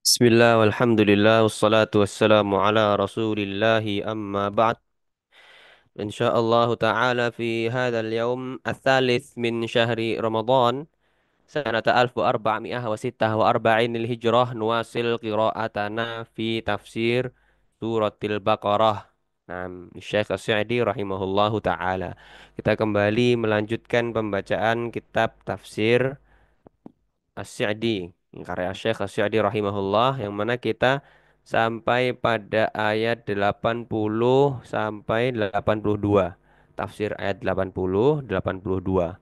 Bismillah, walhamdulillah, wassalatu wassalamu ala rasulillahi amma ba'd. Insyaallah ta'ala fi hadzal yawm ats-tsalits min syahri Ramadan sanata 1446 Hijrah nuwasil qira'atana fi tafsir suratil Baqarah. Nah, Syekh As-Sa'di rahimahullahu ta'ala. Kita kembali melanjutkan pembacaan kitab tafsir As-Sa'di, karya Syekh As-Sa'di rahimahullah, yang mana kita sampai pada ayat 80 sampai 82. Tafsir ayat 80 82.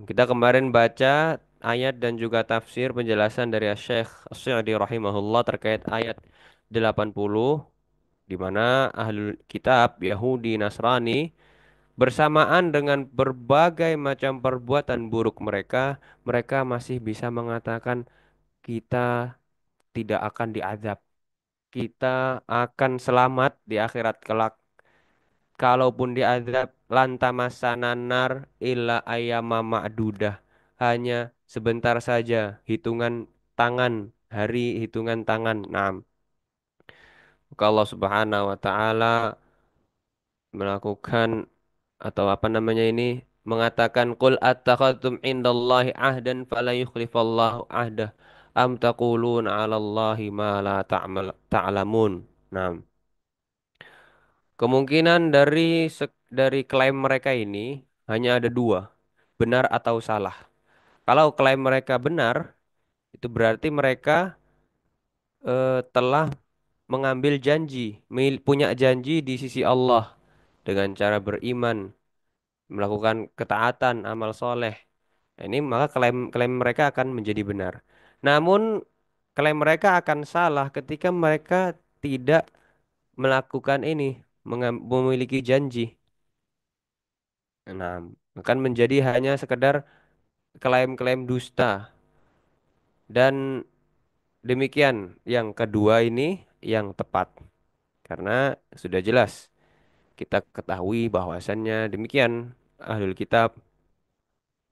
Kita kemarin baca ayat dan juga tafsir penjelasan dari Syekh As-Sa'di rahimahullah terkait ayat 80, di mana ahlul kitab Yahudi Nasrani bersamaan dengan berbagai macam perbuatan buruk mereka, mereka masih bisa mengatakan kita tidak akan diazab. Kita akan selamat di akhirat kelak. Kalaupun diazab, lantamasana illa ayyama ma'dudah. Hanya sebentar saja, hitungan tangan, hari hitungan tangan. Nah, maka Allah Subhanahu wa taala melakukan, atau apa namanya ini, mengatakan qul attakhadtum indallahi ahdan fala yukhlifallahu ahdah am taquluna 'alallahi ma la ta'lamun. Nah, kemungkinan dari klaim mereka ini hanya ada dua, benar atau salah. Kalau klaim mereka benar, itu berarti mereka telah mengambil janji, punya janji di sisi Allah dengan cara beriman, melakukan ketaatan, amal soleh. Nah, ini maka klaim mereka akan menjadi benar. Namun klaim mereka akan salah ketika mereka tidak melakukan ini, memiliki janji. Nah, akan menjadi hanya sekedar klaim-klaim dusta. Dan demikian yang kedua ini yang tepat. Karena sudah jelas kita ketahui bahwasannya demikian ahlul kitab,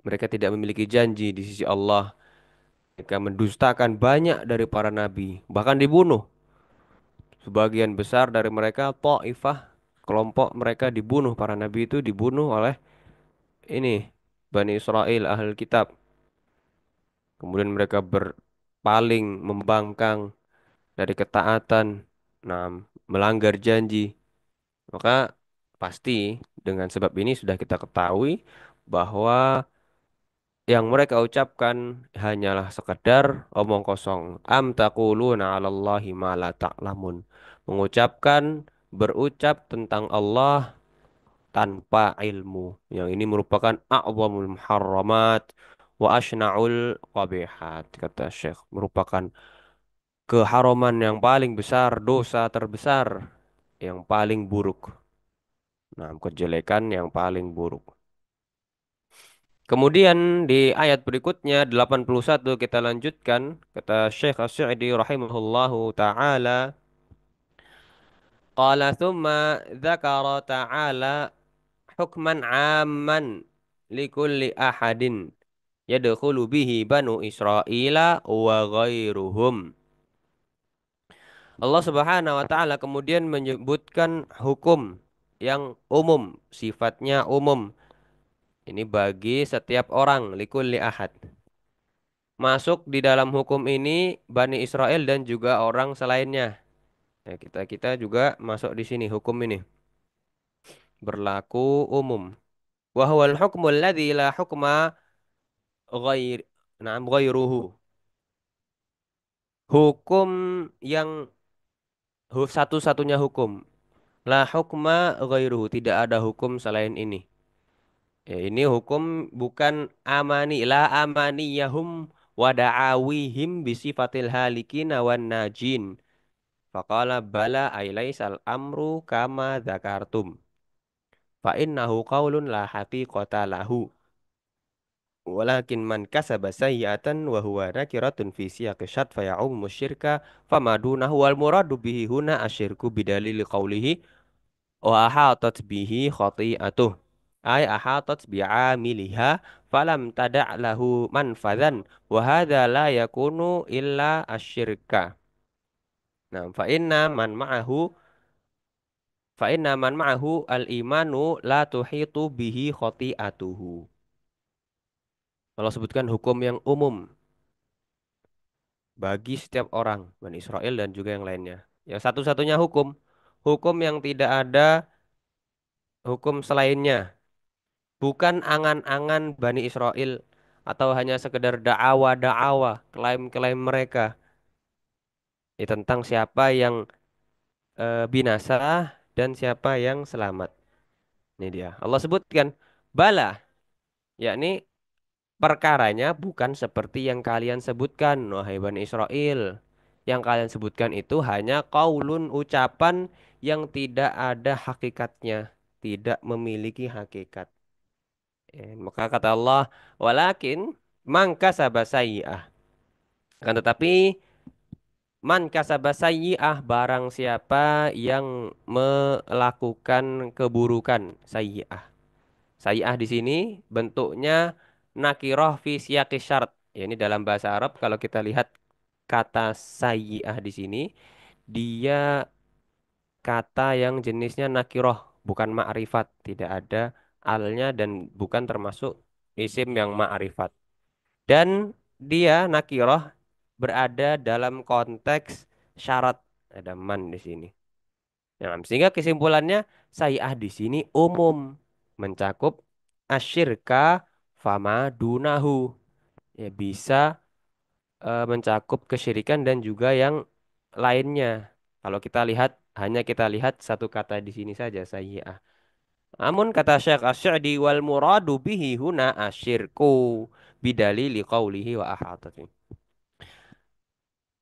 mereka tidak memiliki janji di sisi Allah. Mereka mendustakan banyak dari para nabi, bahkan dibunuh. Sebagian besar dari mereka, Taifah, kelompok mereka dibunuh, para nabi itu dibunuh oleh ini Bani Israel, ahlul kitab. Kemudian mereka berpaling, membangkang dari ketaatan, nah, melanggar janji. Maka pasti dengan sebab ini sudah kita ketahui bahwa yang mereka ucapkan hanyalah sekedar omong kosong. Am taquluna 'alallahi ma la ta'lamun. Mengucapkan, berucap tentang Allah tanpa ilmu. Yang ini merupakan a'zamul muharramat wa asna'ul qabihat, kata Syekh. Merupakan keharuman yang paling besar, dosa terbesar yang paling buruk. Nah, kejelekan yang paling buruk. Kemudian di ayat berikutnya 81 kita lanjutkan, kata Syekh As-Sa'di rahimahullahu taala, qala thumma dzakara ta'ala hukman 'amman likulli ahadin yadkhulu bihi banu Israila wa ghairuhum. Allah Subhanahu wa taala kemudian menyebutkan hukum yang umum, sifatnya umum. Ini bagi setiap orang, likulli ahad. Masuk di dalam hukum ini Bani Israel dan juga orang selainnya. Ya, kita juga masuk di sini hukum ini. Berlaku umum. Wa huwal hukmul ladzi la hukma ghair na'am ghairuhu. Hukum yang satu-satunya hukum. La hukma ghairuhu, tidak ada hukum selain ini. Ya, ini hukum bukan amani, la amaniyahum wa da'awihim bisifatil halikina wan najin. Faqala bala ailaisal amru kama dzakartum. Fa innahu qaulun la haqiqata lahu. Walakin man kasaba sayyi'atan wa huwa nakiratun fi siyaqi syart fa ya'ummu syirka fama dunahu wal muradu bihi huna asyirku bidalili qawlihi wa ahatat bihi khati'atuh. Ay ahatat bi'amiliha falam tada' lahu manfadan wa hadha la yakunu illa asyirka. Nah, fa inna man ma'ahu al-imanu la tuhitu bihi khoti'atuhu. Allah sebutkan hukum yang umum bagi setiap orang, Bani Israel dan juga yang lainnya. Ya, satu-satunya hukum, hukum yang tidak ada hukum selainnya, bukan angan-angan Bani Israel atau hanya sekedar da'awa-da'awa, klaim-klaim mereka tentang siapa yang binasa dan siapa yang selamat. Ini dia. Allah sebutkan, bala, yakni perkaranya bukan seperti yang kalian sebutkan, wahai Bani Israel. Yang kalian sebutkan itu hanya qaulun, ucapan yang tidak ada hakikatnya, tidak memiliki hakikat. Maka kata Allah, walakin man kasaba sayyi'ah. Akan tetapi man kasaba sayyi'ah, barang siapa yang melakukan keburukan sayyi'ah. Sayyi'ah di sini bentuknya nakiroh fi siyaqi syart. Ya, ini dalam bahasa Arab kalau kita lihat kata sayyi'ah di sini, dia kata yang jenisnya nakiroh, bukan ma'rifat, tidak ada alnya dan bukan termasuk isim yang ma'rifat. Dan dia nakiroh berada dalam konteks syarat, ada man di sini. Nah, sehingga kesimpulannya sayyi'ah di sini umum, mencakup asyirka fama dunahu. Ya, bisa mencakup kesyirikan dan juga yang lainnya. Kalau kita lihat, hanya kita lihat satu kata di sini saja, sayyi'ah. Namun kata Syekh Asy-Sya'di, wal muradu bihi huna asyirku bidalili qawlihi wa ahatat.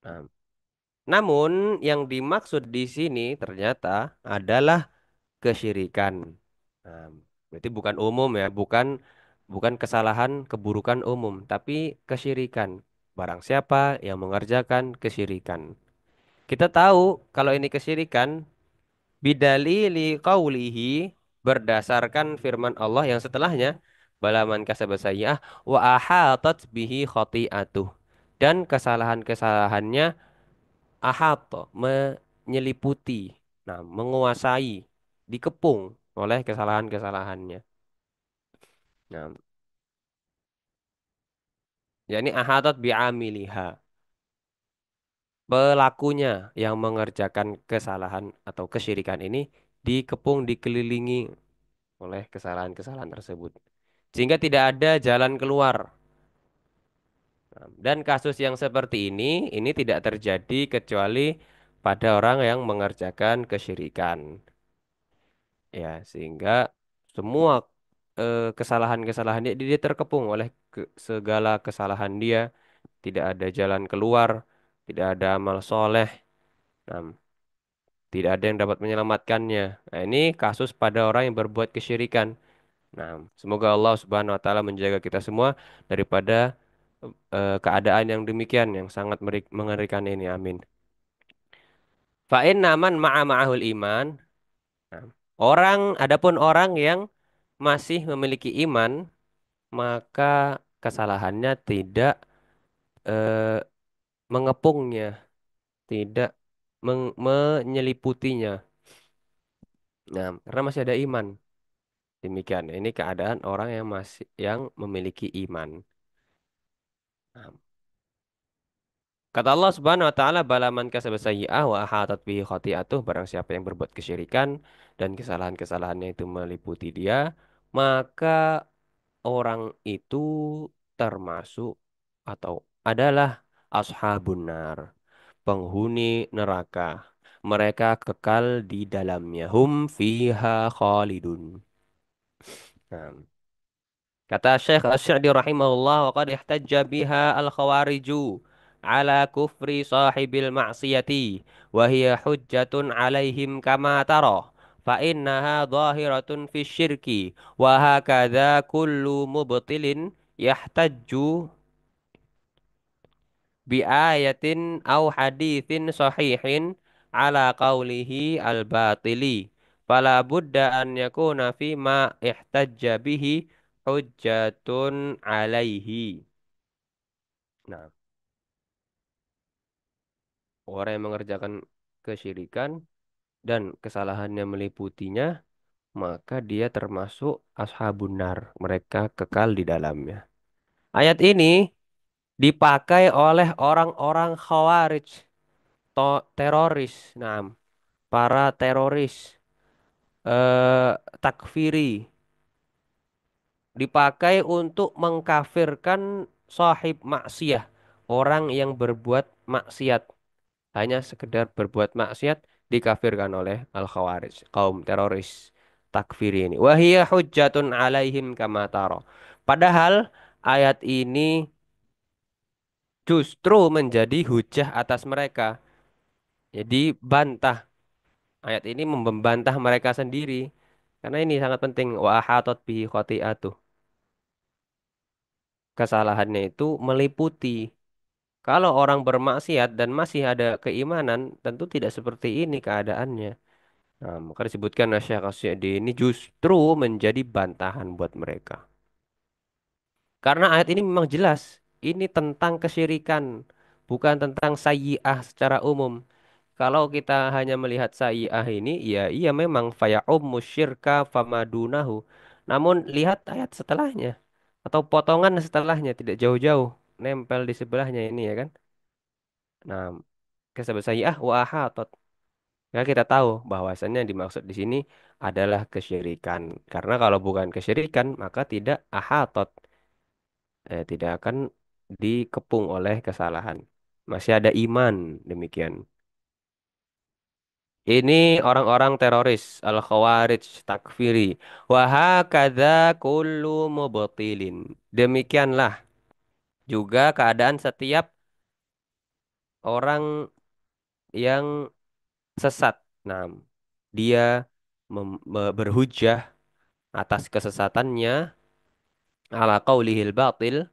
Nah, namun yang dimaksud di sini ternyata adalah kesyirikan. Nah, berarti bukan umum ya, bukan bukan kesalahan keburukan umum, tapi kesyirikan. Barang siapa yang mengerjakan kesyirikan. Kita tahu kalau ini kesyirikan bidalili qaulihi, berdasarkan firman Allah yang setelahnya, balaman kasaba sayyi'ah wa ahatat bihi khati'atuh, dan kesalahan-kesalahannya ahata, menyeliputi, nah, menguasai, dikepung oleh kesalahan-kesalahannya. Nah, yakni ahatat bi'amiliha, pelakunya yang mengerjakan kesalahan atau kesyirikan ini dikepung, dikelilingi oleh kesalahan-kesalahan tersebut. Sehingga tidak ada jalan keluar. Nah, dan kasus yang seperti ini tidak terjadi kecuali pada orang yang mengerjakan kesyirikan. Ya, sehingga semua kesalahan-kesalahan dia terkepung oleh segala kesalahan dia, tidak ada jalan keluar, tidak ada amal soleh, nah, tidak ada yang dapat menyelamatkannya. Nah, ini kasus pada orang yang berbuat kesyirikan. Nah, semoga Allah Subhanahu wa taala menjaga kita semua daripada keadaan yang demikian yang sangat mengerikan ini. Amin. Fa inna man ma'ahul iman. Nah, adapun orang yang masih memiliki iman, maka kesalahannya tidak eh, mengepungnya, tidak menyeliputinya. Nah, karena masih ada iman. Demikian. Ini keadaan orang yang memiliki iman. Nah, kata Allah Subhanahu wa taala, bala man kasaba sayyi'ah wa ahatat bihi khati'atuh, barang siapa yang berbuat kesyirikan dan kesalahan-kesalahannya itu meliputi dia, maka orang itu termasuk atau adalah ashabun nar, penghuni neraka. Mereka kekal di dalamnya. Hum fiha khalidun. Nah, kata Syekh Asy-Sya'di rahimahullah, wa qad ihtajja biha al-khawariju ala kufri sahibil ma'siyati wa hiya hujjatun alaihim kama tara, fa innaha dhahiratun fi syirki wa hakadha kullu mubtilin yahtajju bi ayatin aw haditsin sahihin ala qawlihi al-batili, fala budda an yakuna fi ma ihtajja bihi hujjatun alaihi. Nah, orang yang mengerjakan kesyirikan dan kesalahannya meliputinya, maka dia termasuk ashabun nar. Mereka kekal di dalamnya. Ayat ini dipakai oleh orang-orang khawarij, teroris, nah, para teroris takfiri, dipakai untuk mengkafirkan sahib maksiyah, orang yang berbuat maksiat, hanya sekedar berbuat maksiat dikafirkan oleh al-khawarij, kaum teroris takfiri ini. Wahiyya hujjatun alaihim kama tara. Padahal ayat ini justru menjadi hujah atas mereka. Jadi bantah. Ayat ini membantah mereka sendiri. Karena ini sangat penting. Wa ahatat bihi khati'atuh. Kesalahannya itu meliputi. Kalau orang bermaksiat dan masih ada keimanan, tentu tidak seperti ini keadaannya. Nah, maka disebutkan Syekh As-Sa'di ini justru menjadi bantahan buat mereka. Karena ayat ini memang jelas. Ini tentang kesyirikan. Bukan tentang sayyi'ah secara umum. Kalau kita hanya melihat sayyi'ah ini, ya iya memang faya'ummu syirka famadunahu. Namun lihat ayat setelahnya. Atau potongan setelahnya, tidak jauh-jauh. Nempel di sebelahnya ini ya kan. Nah, kesebut sayyi'ah wa ahatat. Ya kita tahu bahwasannya yang dimaksud di sini adalah kesyirikan. Karena kalau bukan kesyirikan, maka tidak ahatot. Tidak akan dikepung oleh kesalahan. Masih ada iman demikian. Ini orang-orang teroris, al-khawarij, takfiri. Wahakadha kullu mubtilin. Demikianlah juga keadaan setiap orang yang sesat. Nah, dia berhujjah atas kesesatannya ala qaulihil batil,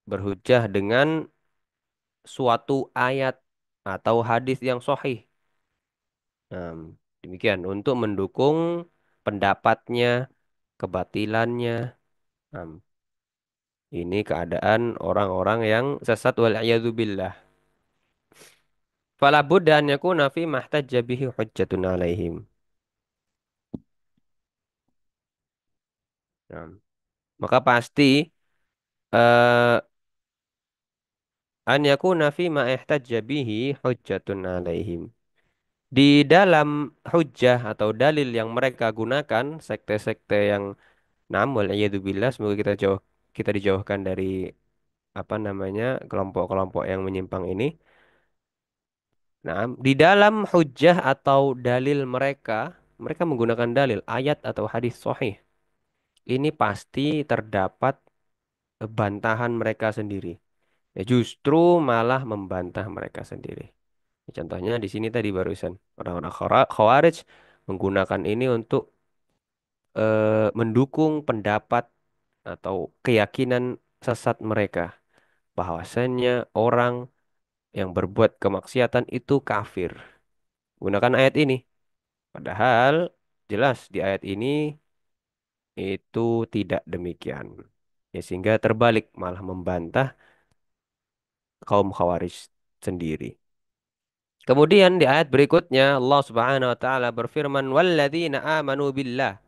berhujjah dengan suatu ayat atau hadis yang sahih. Nah, demikian untuk mendukung pendapatnya, kebatilannya. Nah, ini keadaan orang-orang yang sesat wal billah. Fala budda an yakuna fi mahtajja bihi hujjatun alaihim. Nah, maka pasti eh, an yakuna fi ma ihtajja bihi hujjatun alaihim. Di dalam hujjah atau dalil yang mereka gunakan, sekte-sekte yang namun billah, semoga kita dijauhkan dari apa namanya kelompok-kelompok yang menyimpang ini. Nah, di dalam hujjah atau dalil mereka, mereka menggunakan dalil ayat atau hadis sahih. Ini pasti terdapat bantahan mereka sendiri. Ya, justru malah membantah mereka sendiri. Contohnya di sini tadi barusan orang-orang Khawarij menggunakan ini untuk mendukung pendapat atau keyakinan sesat mereka bahwasannya orang yang berbuat kemaksiatan itu kafir. Gunakan ayat ini. Padahal jelas di ayat ini itu tidak demikian. Ya, sehingga terbalik malah membantah kaum Khawarij sendiri. Kemudian di ayat berikutnya Allah Subhanahu wa taala berfirman walladzina amanu billah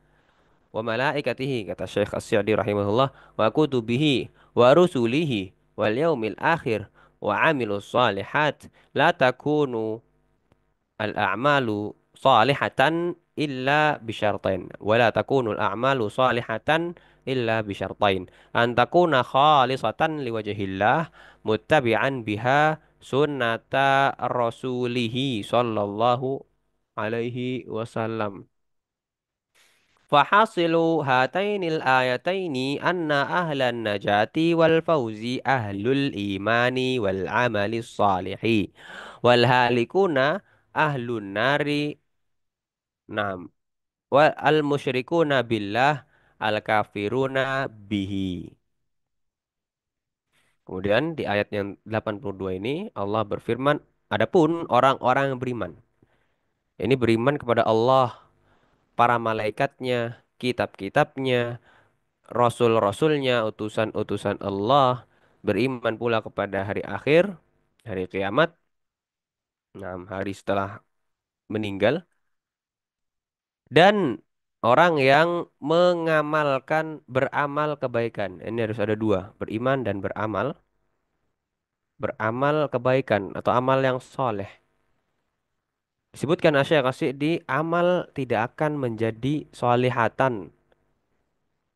wa malaikatihi, kata Syekh As-Sa'di rahimahullah, wa kutubihi wa rusulihi wal yaumil akhir wa amilus salihat la takunu al-a'malu salihatan illa bisyartain wa la takunu al-a'malu salihatan illa bisyartain an takuna khalisatan liwajhillah muttabi'an biha sunnata rasulihi sallallahu alaihi wasallam. Fahasilu hatainil ayataini anna ahlan najati wal fawzi ahlul imani wal amali salihi wal halikuna ahlun nari nam wal al musyrikuna billah al kafiruna bihi. Kemudian di ayat yang 82 ini Allah berfirman, adapun orang-orang yang beriman. Ini beriman kepada Allah, para malaikatnya, kitab-kitabnya, rasul-rasulnya, utusan-utusan Allah, beriman pula kepada hari akhir, hari kiamat, Nah, hari setelah meninggal dan orang yang mengamalkan beramal kebaikan. Ini harus ada dua, beriman dan beramal, beramal kebaikan atau amal yang soleh. Disebutkan Asy kasih di amal tidak akan menjadi solihatan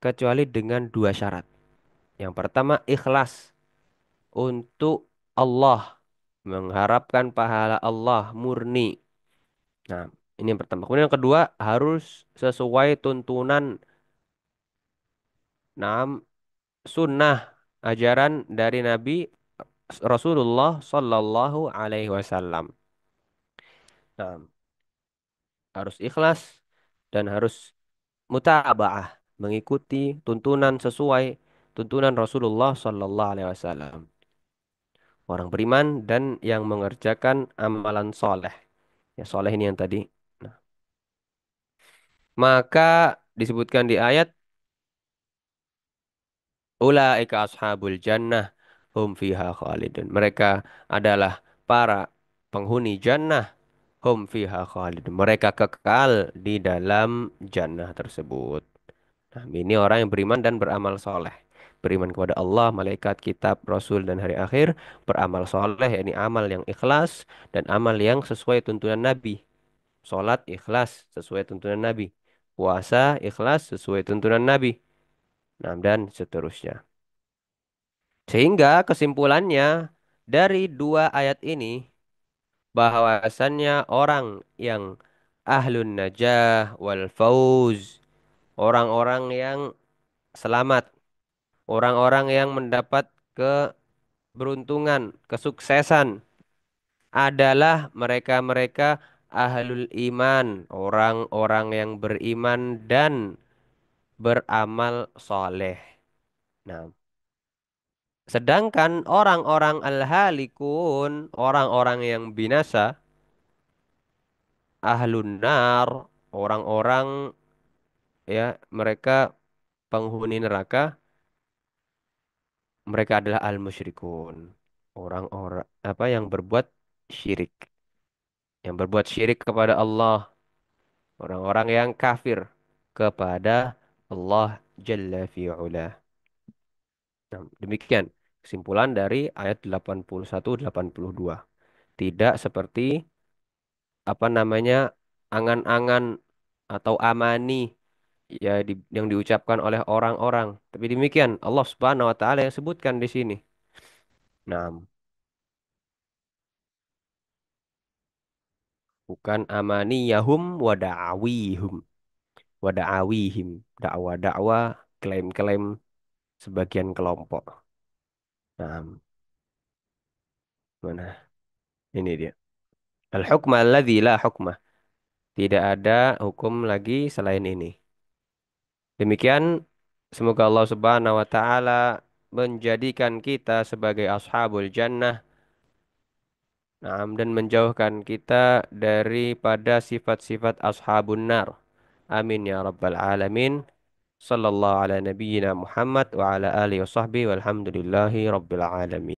kecuali dengan dua syarat. Yang pertama ikhlas untuk Allah, mengharapkan pahala Allah murni. Nah, ini yang pertama. Kemudian yang kedua harus sesuai tuntunan nam sunnah ajaran dari Nabi Rasulullah Sallallahu Alaihi Wasallam. Nah, harus ikhlas dan harus mutabaah, mengikuti tuntunan sesuai tuntunan Rasulullah Sallallahu Alaihi Wasallam. Orang beriman dan yang mengerjakan amalan soleh. Ya soleh ini yang tadi. Nah, maka disebutkan di ayat ulaika ashabul jannah hum fiha khalidun. Mereka adalah para penghuni jannah hum fiha khalidun. Mereka kekal di dalam jannah tersebut. Nah, ini orang yang beriman dan beramal soleh. Beriman kepada Allah, malaikat, kitab, rasul, dan hari akhir. Beramal soleh, yakni amal yang ikhlas dan amal yang sesuai tuntunan Nabi. Salat ikhlas sesuai tuntunan Nabi. Puasa ikhlas sesuai tuntunan Nabi. Nah, dan seterusnya. Sehingga kesimpulannya dari dua ayat ini bahwasannya orang yang ahlun najah wal fauz, orang-orang yang selamat, orang-orang yang mendapat keberuntungan, kesuksesan adalah mereka-mereka ahlul iman, orang-orang yang beriman dan beramal soleh. Nah, sedangkan orang-orang al-halikun, orang-orang yang binasa, ahlun nar, orang-orang ya mereka penghuni neraka, mereka adalah al-musyrikun. Orang-orang apa yang berbuat syirik, yang berbuat syirik kepada Allah, orang-orang yang kafir kepada Allah Jalla fi'ula. Nah, demikian kesimpulan dari ayat 81-82. Tidak seperti apa namanya angan-angan atau amani ya yang diucapkan oleh orang-orang. Tapi demikian Allah Subhanahu wa taala yang sebutkan di sini. Nah, bukan amaniyahum wa da'awihum wa da'awihim. Dakwah-dakwah, klaim-klaim sebagian kelompok. Nah, mana? Ini dia. Al-hukma alladzi la hukmah. Tidak ada hukum lagi selain ini. Demikian, semoga Allah Subhanahu wa taala menjadikan kita sebagai ashabul jannah, naam, dan menjauhkan kita daripada sifat-sifat ashabun nar. Amin ya rabbal alamin. Sallallahu ala nabiyyina Muhammad wa ala alihi wa sahbihi walhamdulillahi rabbil alamin.